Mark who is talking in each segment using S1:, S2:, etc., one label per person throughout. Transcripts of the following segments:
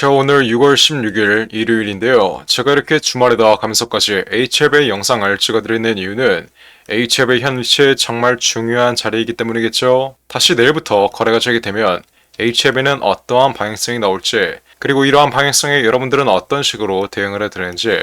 S1: 자, 오늘 6월 16일 일요일인데요. 제가 이렇게 주말에다 가면서까지 HL의 영상을 찍어드리는 이유는 HL의 현 위치에 정말 중요한 자리이기 때문이겠죠. 다시 내일부터 거래가 재게 되면 HL에는 어떠한 방향성이 나올지, 그리고 이러한 방향성에 여러분들은 어떤 식으로 대응을 해드리는지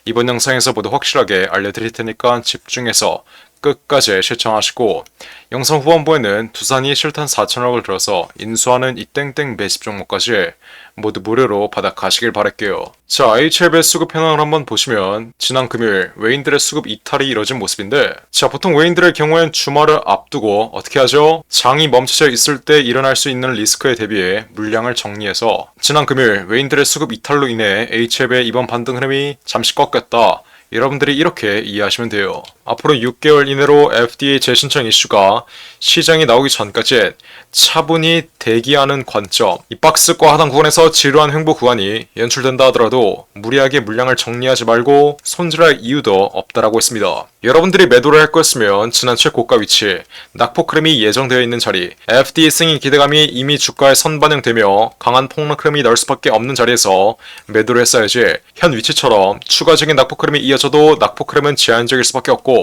S1: 이번 영상에서 모두 확실하게 알려드릴 테니까 집중해서 끝까지 시청하시고, 영상 후반부에는 두산이 실탄 4천억을 들어서 인수하는 이 땡땡 매집 종목까지 모두 무료로 받아 가시길 바랄게요. 자, HL의 수급 현황을 한번 보시면 지난 금요일 외인들의 수급 이탈이 이뤄진 모습인데, 자, 보통 외인들의 경우엔 주말을 앞두고 어떻게 하죠? 장이 멈춰져 있을 때 일어날 수 있는 리스크에 대비해 물량을 정리해서 지난 금요일 외인들의 수급 이탈로 인해 HL의 이번 반등 흐름이 잠시 꺾였다, 여러분들이 이렇게 이해하시면 돼요. 앞으로 6개월 이내로 FDA 재신청 이슈가 시장이 나오기 전까지 차분히 대기하는 관점, 이 박스과 하단 구간에서 지루한 횡보 구간이 연출된다 하더라도 무리하게 물량을 정리하지 말고 손질할 이유도 없다라고 했습니다. 여러분들이 매도를 할 거였으면 지난 최고가 위치, 낙폭 흐름이 예정되어 있는 자리, FDA 승인 기대감이 이미 주가에 선반영되며 강한 폭락 흐름이 나올 수밖에 없는 자리에서 매도를 했어야지, 현 위치처럼 추가적인 낙폭 흐름이 이어져도 낙폭 흐름은 제한적일 수밖에 없고,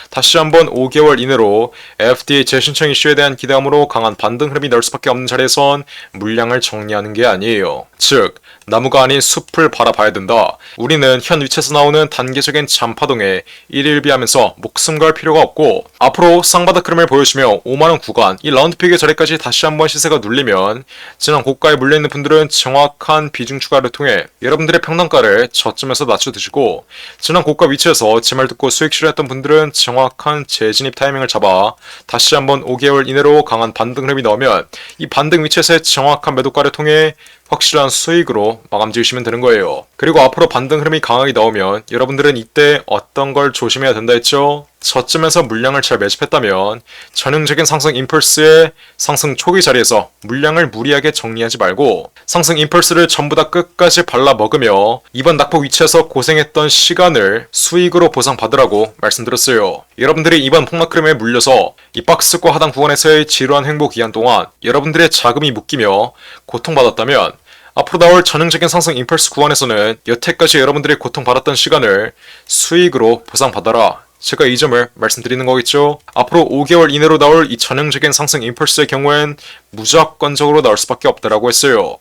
S1: 다시 한번 5개월 이내로 FDA 재신청 이슈에 대한 기대감으로 강한 반등 흐름이 나올 수밖에 없는 자리에선 물량을 정리하는 게 아니에요. 즉, 나무가 아닌 숲을 바라봐야 된다. 우리는 현 위치에서 나오는 단계적인 잔파동에 일일비하면서 목숨 걸 필요가 없고, 앞으로 쌍바닥 흐름을 보여주며 5만원 구간, 이 라운드픽의 자리까지 다시 한번 시세가 눌리면 지난 고가에 물려있는 분들은 정확한 비중 추가를 통해 여러분들의 평단가를 저점에서 낮춰두시고, 지난 고가 위치에서 제 말 듣고 수익 실현했던 분들은 정확한 재진입 타이밍을 잡아 다시 한번 5개월 이내로 강한 반등 흐름이 나오면 이 반등 위치에서의 정확한 매도가를 통해 확실한 수익으로 마감 지으시면 되는 거예요. 그리고 앞으로 반등 흐름이 강하게 나오면 여러분들은 이때 어떤 걸 조심해야 된다 했죠? 저점에서 물량을 잘 매집했다면 전형적인 상승 임펄스의 상승 초기 자리에서 물량을 무리하게 정리하지 말고 상승 임펄스를 전부 다 끝까지 발라 먹으며 이번 낙폭 위치에서 고생했던 시간을 수익으로 보상받으라고 말씀드렸어요. 여러분들이 이번 폭락 흐름에 물려서 이 박스과 하단 구간에서의 지루한 횡보 기간 동안 여러분들의 자금이 묶이며 고통받았다면, 앞으로 나올 전형적인 상승 임펄스 구간에서는 여태까지 여러분들이 고통받았던 시간을 수익으로 보상받아라, 제가 이 점을 말씀드리는 거겠죠. 앞으로 5개월 이내로 나올 이 전형적인 상승 임펄스의 경우엔 무조건적으로 나올 수밖에 없다라고 했어요.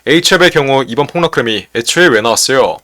S1: HL의 경우 이번 폭락 흐름이 애초에 왜 나왔어요?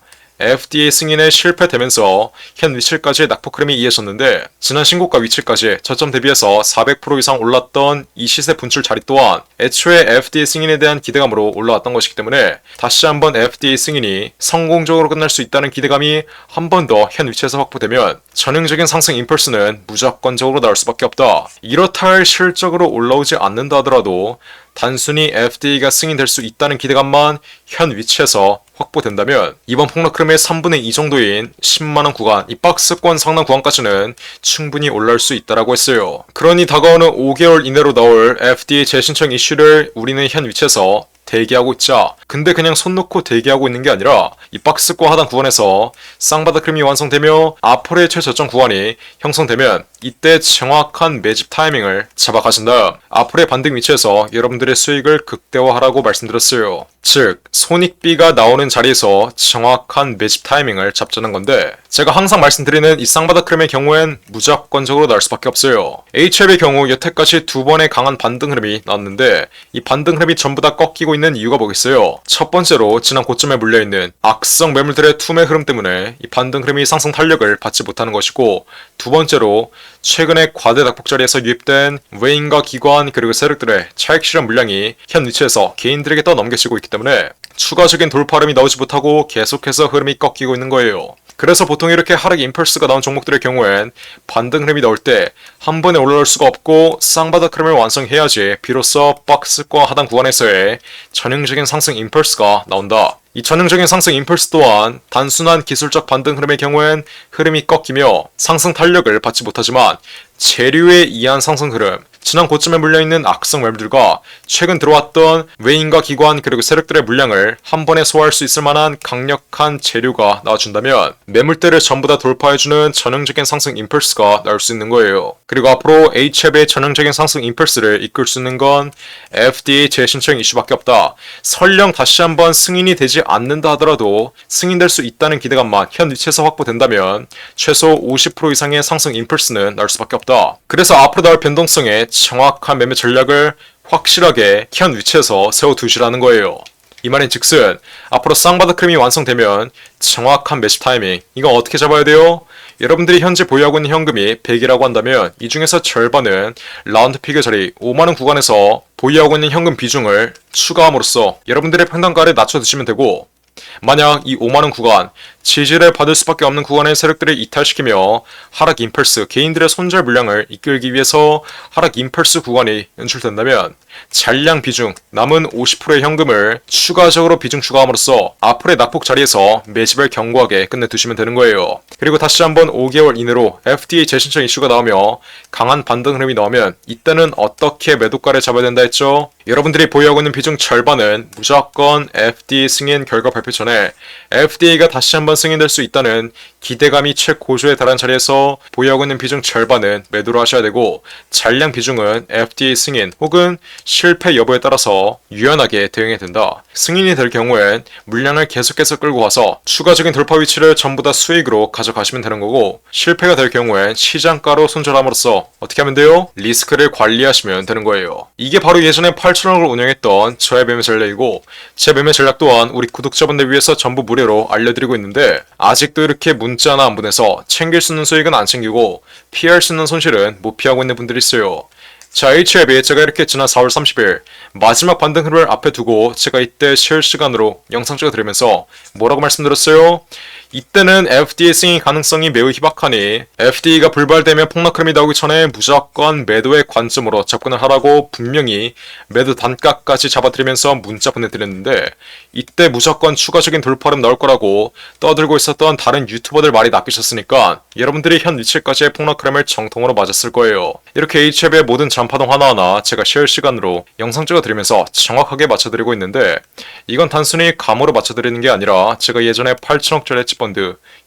S1: FDA 승인에 실패되면서 현 위치까지 낙폭 흐름이 이어졌는데, 지난 신고가 위치까지 저점 대비해서 400% 이상 올랐던 이 시세 분출 자리 또한 애초에 FDA 승인에 대한 기대감으로 올라왔던 것이기 때문에 다시 한번 FDA 승인이 성공적으로 끝날 수 있다는 기대감이 한 번 더 현 위치에서 확보되면 전형적인 상승 임펄스는 무조건적으로 나올 수밖에 없다. 이렇다 할 실적으로 올라오지 않는다 하더라도 단순히 FDA가 승인될 수 있다는 기대감만 현 위치에서 확보된다면 이번 폭락 흐름의 3분의 2 정도인 10만원 구간, 이 박스권 상단 구간까지는 충분히 올라올 수 있다라고 했어요. 그러니 다가오는 5개월 이내로 나올 FDA 재신청 이슈를 우리는 현 위치에서 대기하고 있자. 근데 그냥 손 놓고 대기하고 있는 게 아니라 이 박스과 하단 구간에서 쌍바닥 흐름이 완성되며 앞으로의 최저점 구간이 형성되면 이때 정확한 매집 타이밍을 잡아 가신 다음 앞으로의 반등 위치에서 여러분들의 수익을 극대화하라고 말씀드렸어요. 즉, 손익비가 나오는 자리에서 정확한 매집 타이밍을 잡자는 건데, 제가 항상 말씀드리는 이 쌍바닥 흐름의 경우엔 무조건적으로 나올 수밖에 없어요. HL의 경우 여태까지 두 번의 강한 반등 흐름이 나왔는데, 이 반등 흐름이 전부 다 꺾이고 있는 이유가 뭐겠어요? 첫 번째로 지난 고점에 물려있는 악성 매물들의 투매 흐름 때문에 이 반등 흐름이 상승 탄력을 받지 못하는 것이고, 두 번째로 최근에 과대 낙폭 자리에서 유입된 외인과 기관 그리고 세력들의 차익 실현 물량이 현 위치에서 개인들에게 떠넘겨지고 있기 때문에 추가적인 돌파 흐름이 나오지 못하고 계속해서 흐름이 꺾이고 있는 거예요. 그래서 보통 이렇게 하락 임펄스가 나온 종목들의 경우엔 반등 흐름이 나올 때 한 번에 올라올 수가 없고 쌍바닥 흐름을 완성해야지 비로소 박스과 하단 구간에서의 전형적인 상승 임펄스가 나온다. 이 전형적인 상승 임펄스 또한 단순한 기술적 반등 흐름의 경우엔 흐름이 꺾이며 상승 탄력을 받지 못하지만 재료에 의한 상승 흐름, 지난 고점에 물려있는 악성 매물들과 최근 들어왔던 외인과 기관 그리고 세력들의 물량을 한 번에 소화할 수 있을 만한 강력한 재료가 나와준다면 매물대를 전부 다 돌파해주는 전형적인 상승 임펄스가 나올 수 있는 거예요. 그리고 앞으로 HF의 전형적인 상승 임펄스를 이끌 수 있는 건 FDA 재신청 이슈밖에 없다. 설령 다시 한번 승인이 되지 않는다 하더라도 승인될 수 있다는 기대감만 현 위치에서 확보된다면 최소 50% 이상의 상승 임펄스는 나올 수밖에 없다. 그래서 앞으로 나올 변동성에 정확한 매매 전략을 확실하게 현 위치에서 세워두시라는 거예요. 이 말인 즉슨 앞으로 쌍바닥 흐름이 완성되면 정확한 매집 타이밍, 이거 어떻게 잡아야 돼요? 여러분들이 현재 보유하고 있는 현금이 100이라고 한다면 이 중에서 절반은 라운드 피겨 자리 5만원 구간에서 보유하고 있는 현금 비중을 추가함으로써 여러분들의 평단가를 낮춰두시면 되고, 만약 이 5만원 구간, 지지를 받을 수밖에 없는 구간의 세력들을 이탈시키며 하락 임펄스, 개인들의 손절 물량을 이끌기 위해서 하락 임펄스 구간이 연출된다면 잔량 비중, 남은 50%의 현금을 추가적으로 비중 추가함으로써 앞으로의 낙폭 자리에서 매집을 견고하게 끝내두시면 되는 거예요. 그리고 다시 한번 5개월 이내로 FDA 재신청 이슈가 나오며 강한 반등 흐름이 나오면 이때는 어떻게 매도가를 잡아야 된다 했죠? 여러분들이 보유하고 있는 비중 절반은 무조건 FDA 승인 결과 발표 전에 FDA가 다시 한번 승인될 수 있다는 기대감이 최고조에 달한 자리에서 보유하고 있는 비중 절반은 매도를 하셔야 되고, 잔량 비중은 FDA 승인 혹은 실패 여부에 따라서 유연하게 대응해야 된다. 승인이 될 경우엔 물량을 계속해서 끌고 가서 추가적인 돌파 위치를 전부 다 수익으로 가져가시면 되는 거고, 실패가 될 경우엔 시장가로 손절함으로써 어떻게 하면 돼요? 리스크를 관리하시면 되는 거예요. 이게 바로 예전에 8,000원을 운영했던 저의 매매 전략이고, 제 매매 전략 또한 우리 구독자분들 위해서 전부 무료로 알려드리고 있는데, 아직도 이렇게 문자 하나 안 보내서 챙길 수 있는 수익은 안 챙기고 피할 수 있는 손실은 못 피하고 있는 분들이 있어요. 자, HLB 제가 이렇게 지난 4월 30일 마지막 반등 흐름을 앞에 두고 제가 이때 실시간으로 영상 찍어드리면서 뭐라고 말씀드렸어요? 이때는 FDA 승인 가능성이 매우 희박하니 FDA가 불발되면 폭락 흐름이 나오기 전에 무조건 매도의 관점으로 접근을 하라고 분명히 매도 단가까지 잡아드리면서 문자 보내드렸는데, 이때 무조건 추가적인 돌파 흐름 나올 거라고 떠들고 있었던 다른 유튜버들 말이 낚이셨으니까 여러분들이 현 위치까지의 폭락 흐름을 정통으로 맞았을 거예요. 이렇게 HF의 모든 잔파동 하나하나 제가 실시간으로 영상 찍어드리면서 정확하게 맞춰드리고 있는데, 이건 단순히 감으로 맞춰드리는 게 아니라 제가 예전에 8천억짜리 해치펀드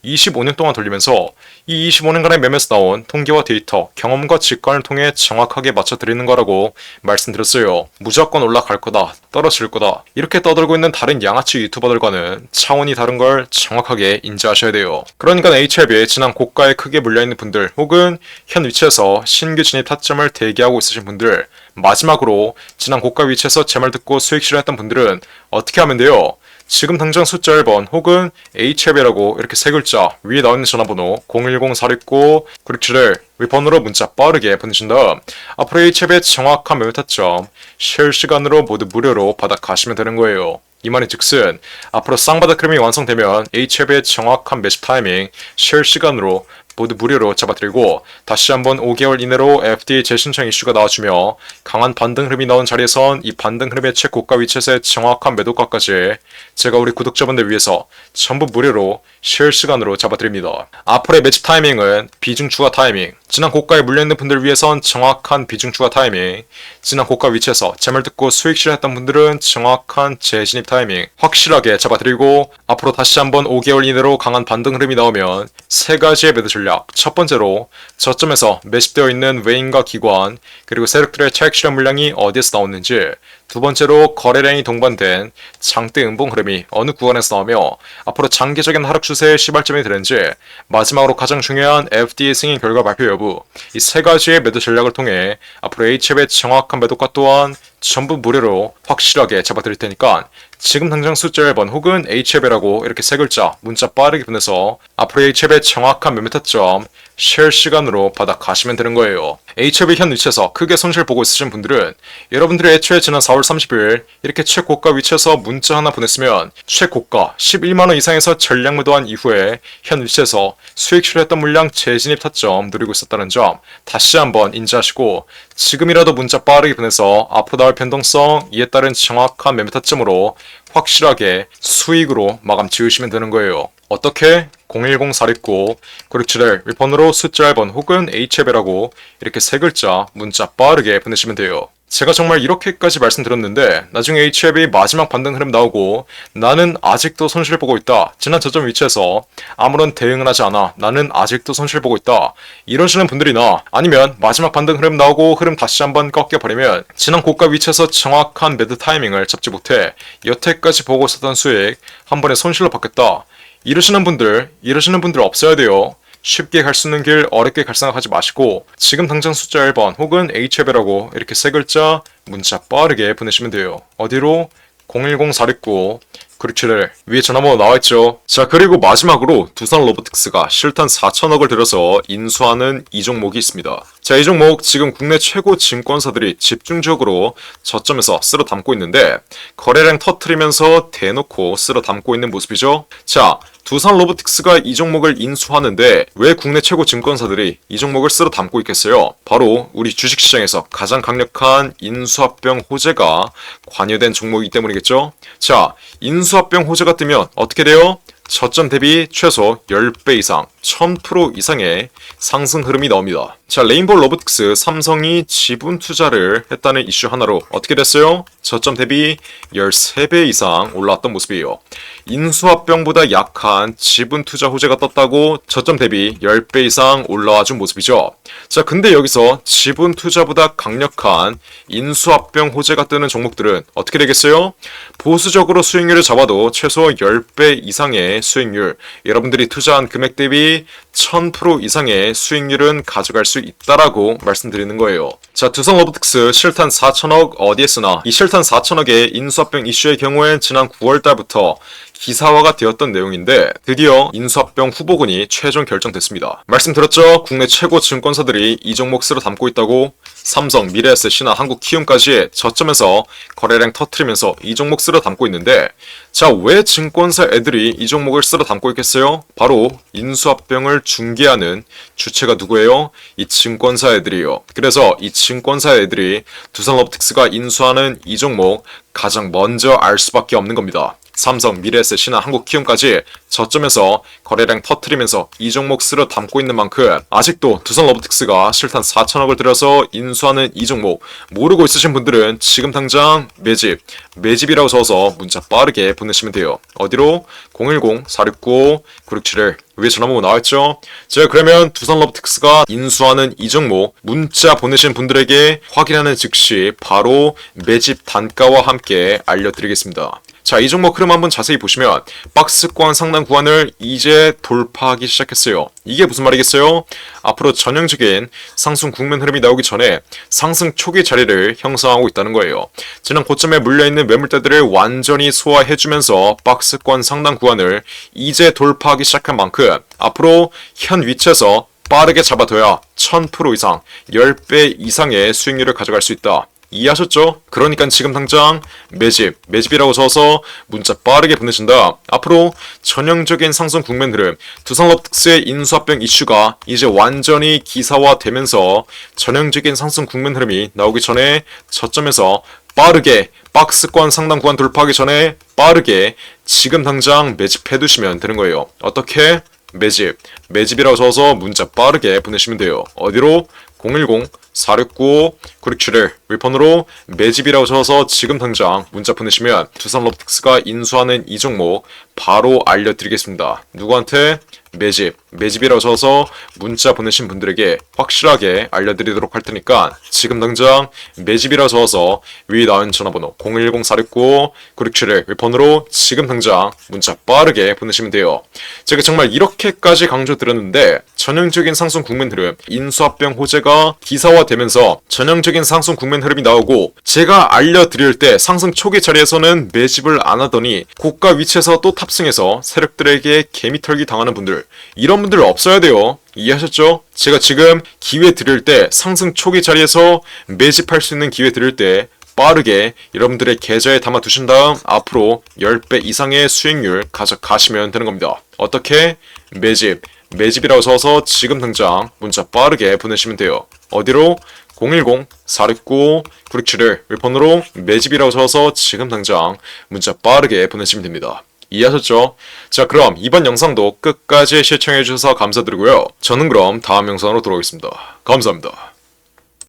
S1: 25년 동안 돌리면서 이 25년간의 매매에서 나온 통계와 데이터, 경험과 직관을 통해 정확하게 맞춰드리는 거라고 말씀드렸어요. 무조건 올라갈 거다, 떨어질 거다, 이렇게 떠들고 있는 다른 양아치 유튜버들과는 차원이 다른 걸 정확하게 인지하셔야 돼요. 그러니까 HLB에 지난 고가에 크게 물려있는 분들 혹은 현 위치에서 신규 진입 타점을 대기하고 있으신 분들, 마지막으로 지난 고가 위치에서 제 말 듣고 수익 실현했던 분들은 어떻게 하면 돼요? 지금 당장 숫자 1번 혹은 HLB라고 이렇게 세 글자 위에 나와있는 전화번호 010-469-9671 번호로 문자 빠르게 보내신 다음 앞으로 HLB의 정확한 매매 타점 실시간으로 모두 무료로 받아 가시면 되는 거예요. 이 말인 즉슨 앞으로 쌍바닥 흐름이 완성되면 HLB의 정확한 매집 타이밍 실시간으로 모두 무료로 잡아드리고, 다시 한번 5개월 이내로 FDA 재신청 이슈가 나와주며 강한 반등 흐름이 나온 자리에선 이 반등 흐름의 최고가 위치에서의 정확한 매도가까지 제가 우리 구독자분들 위해서 전부 무료로 실시간으로 잡아드립니다. 앞으로의 매집 타이밍은 비중 추가 타이밍, 지난 고가에 물려있는 분들 위해선 정확한 비중 추가 타이밍, 지난 고가 위치에서 제 말 듣고 수익 실현했던 분들은 정확한 재진입 타이밍 확실하게 잡아드리고, 앞으로 다시 한번 5개월 이내로 강한 반등 흐름이 나오면 세 가지의 매도 전략. 첫 번째로 저점에서 매집되어 있는 외인과 기관 그리고 세력들의 차익 실현 물량이 어디에서 나오는지, 두 번째로 거래량이 동반된 장대 음봉 흐름이 어느 구간에서 나오며 앞으로 장기적인 하락 추세의 시발점이 되는지, 마지막으로 가장 중요한 FDA 승인 결과 발표 여부, 이 세 가지의 매도 전략을 통해 앞으로 HF의 정확한 매도가 또한 전부 무료로 확실하게 잡아드릴 테니까 지금 당장 숫자 1번 혹은 HF라고 이렇게 세 글자 문자 빠르게 보내서 앞으로 HF의 정확한 매매 타점 실시간으로 받아 가시면 되는 거예요. HF 현 위치에서 크게 손실 보고 있으신 분들은 여러분들이 애초에 지난 4월 30일 이렇게 최고가 위치에서 문자 하나 보냈으면 최고가 11만원 이상에서 전량 매도한 이후에 현 위치에서 수익 실현했던 물량 재진입 타점 누리고 있었다는 점 다시 한번 인지하시고, 지금이라도 문자 빠르게 보내서 앞으로 나올 변동성, 이에 따른 정확한 매매 타점으로 확실하게 수익으로 마감 지으시면 되는 거예요. 어떻게? 010-469-967을 윗번호로 숫자 1번 혹은 HF이라고 이렇게 세 글자 문자 빠르게 보내시면 돼요. 제가 정말 이렇게까지 말씀드렸는데 나중에 HF이 마지막 반등 흐름 나오고 나는 아직도 손실 보고 있다. 지난 저점 위치에서 아무런 대응을 하지 않아. 나는 아직도 손실 보고 있다. 이러시는 분들이나 아니면 마지막 반등 흐름 나오고 흐름 다시 한번 꺾여버리면 지난 고가 위치에서 정확한 매드 타이밍을 잡지 못해 여태까지 보고 있었던 수익 한 번에 손실로 받겠다. 이러시는 분들 없어야 돼요. 쉽게 갈 수 있는 길 어렵게 갈 생각하지 마시고 지금 당장 숫자 1번 혹은 HF이라고 이렇게 세 글자 문자 빠르게 보내시면 돼요. 어디로? 010-469-967 위에 전화번호 나와있죠. 자, 그리고 마지막으로 두산 로보틱스가 실탄 4천억을 들여서 인수하는 이 종목이 있습니다. 자, 이 종목 지금 국내 최고 증권사들이 집중적으로 저점에서 쓸어 담고 있는데 거래량 터트리면서 대놓고 쓸어 담고 있는 모습이죠. 자, 두산 로보틱스가 이 종목을 인수하는데 왜 국내 최고 증권사들이 이 종목을 쓸어 담고 있겠어요? 바로 우리 주식시장에서 가장 강력한 인수합병 호재가 관여된 종목이기 때문이겠죠? 자, 인수합병 호재가 뜨면 어떻게 돼요? 저점 대비 최소 10배 이상, 1000% 이상의 상승 흐름이 나옵니다. 자, 레인보우 로보틱스 삼성이 지분 투자를 했다는 이슈 하나로 어떻게 됐어요? 저점 대비 13배 이상 올라왔던 모습이에요. 인수합병보다 약한 지분 투자 호재가 떴다고 저점 대비 10배 이상 올라와 준 모습이죠. 자, 근데 여기서 지분 투자보다 강력한 인수합병 호재가 뜨는 종목들은 어떻게 되겠어요? 보수적으로 수익률을 잡아도 최소 10배 이상의 수익률, 여러분들이 투자한 금액 대비 1000% 이상의 수익률은 가져갈 수 있다라고 말씀드리는 거예요. 자, 두산 로보틱스 실탄 4천억 어디에 쓰나? 이 실탄 4천억의 인수합병 이슈의 경우엔 지난 9월달부터 기사화가 되었던 내용인데 드디어 인수합병 후보군이 최종 결정됐습니다. 말씀드렸죠? 국내 최고 증권사들이 이 종목 쓸어 담고 있다고. 삼성, 미래에셋이나 한국키움까지 저점에서 거래량 터트리면서 이 종목 쓸어 담고 있는데 자, 왜 증권사 애들이 이 종목을 쓸어 담고 있겠어요? 바로 인수합병을 중개하는 주체가 누구예요? 이 증권사 애들이에요. 그래서 이 증권사 애들이 두산 로보틱스가 인수하는 이 종목 가장 먼저 알 수밖에 없는 겁니다. 삼성, 미래에셋이나 한국키움까지 저점에서 거래량 터트리면서 이 종목 쓸어 담고 있는 만큼 아직도 두산 로보틱스가 실탄 4천억을 들여서 인수하는 이 종목 모르고 있으신 분들은 지금 당장 매집이라고 적어서 문자 빠르게 보내시면 돼요. 어디로? 010-469-9671 위에 전화번호 나와있죠? 제가 그러면 두산 로보틱스가 인수하는 이 종목 문자 보내신 분들에게 확인하는 즉시 바로 매집 단가와 함께 알려드리겠습니다. 자, 이 종목 흐름 한번 자세히 보시면 박스권 상단 구간을 이제 돌파하기 시작했어요. 이게 무슨 말이겠어요? 앞으로 전형적인 상승 국면 흐름이 나오기 전에 상승 초기 자리를 형성하고 있다는 거예요. 지난 고점에 물려있는 매물대들을 완전히 소화해주면서 박스권 상단 구간을 이제 돌파하기 시작한 만큼 앞으로 현 위치에서 빠르게 잡아둬야 1000% 이상, 10배 이상의 수익률을 가져갈 수 있다. 이해하셨죠? 그러니까 지금 당장 매집이라고 써서 문자 빠르게 보내신다. 앞으로 전형적인 상승 국면 흐름, 두산 로보틱스의 인수합병 이슈가 이제 완전히 기사화되면서 전형적인 상승 국면 흐름이 나오기 전에 저점에서 빠르게 박스권 상단 구간 돌파하기 전에 빠르게 지금 당장 매집해 두시면 되는 거예요. 어떻게? 매집이라고 써서 문자 빠르게 보내시면 돼요. 어디로? 010-469-9671 윗번호로 매집이라고 적어서 지금 당장 문자 보내시면 두산 로보틱스가 인수하는 이 종목 바로 알려드리겠습니다. 누구한테? 매집이라고 적어서 문자 보내신 분들에게 확실하게 알려드리도록 할 테니까 지금 당장 매집이라고 적어서 위에 나온 전화번호 010-469-9671 윗번호로 지금 당장 문자 빠르게 보내시면 돼요. 제가 정말 이렇게까지 강조드렸는데 전형적인 상승 국면 흐름, 인수합병 호재가 기사화되면서 전형적인 상승 국면 흐름이 나오고 제가 알려드릴 때 상승 초기 자리에서는 매집을 안 하더니 고가 위치에서 또 탑승해서 세력들에게 개미털기 당하는 분들, 이런 분들 없어야 돼요. 이해하셨죠? 제가 지금 기회 드릴 때 상승 초기 자리에서 매집할 수 있는 기회 드릴 때 빠르게 여러분들의 계좌에 담아 두신 다음 앞으로 10배 이상의 수익률 가져가시면 되는 겁니다. 어떻게? 매집이라고 써서 지금 당장 문자 빠르게 보내시면 돼요. 어디로? 010-469-9671 윗번호로 매집이라고 써서 지금 당장 문자 빠르게 보내시면 됩니다. 이해하셨죠? 자, 그럼 이번 영상도 끝까지 시청해주셔서 감사드리고요. 저는 그럼 다음 영상으로 돌아오겠습니다. 감사합니다.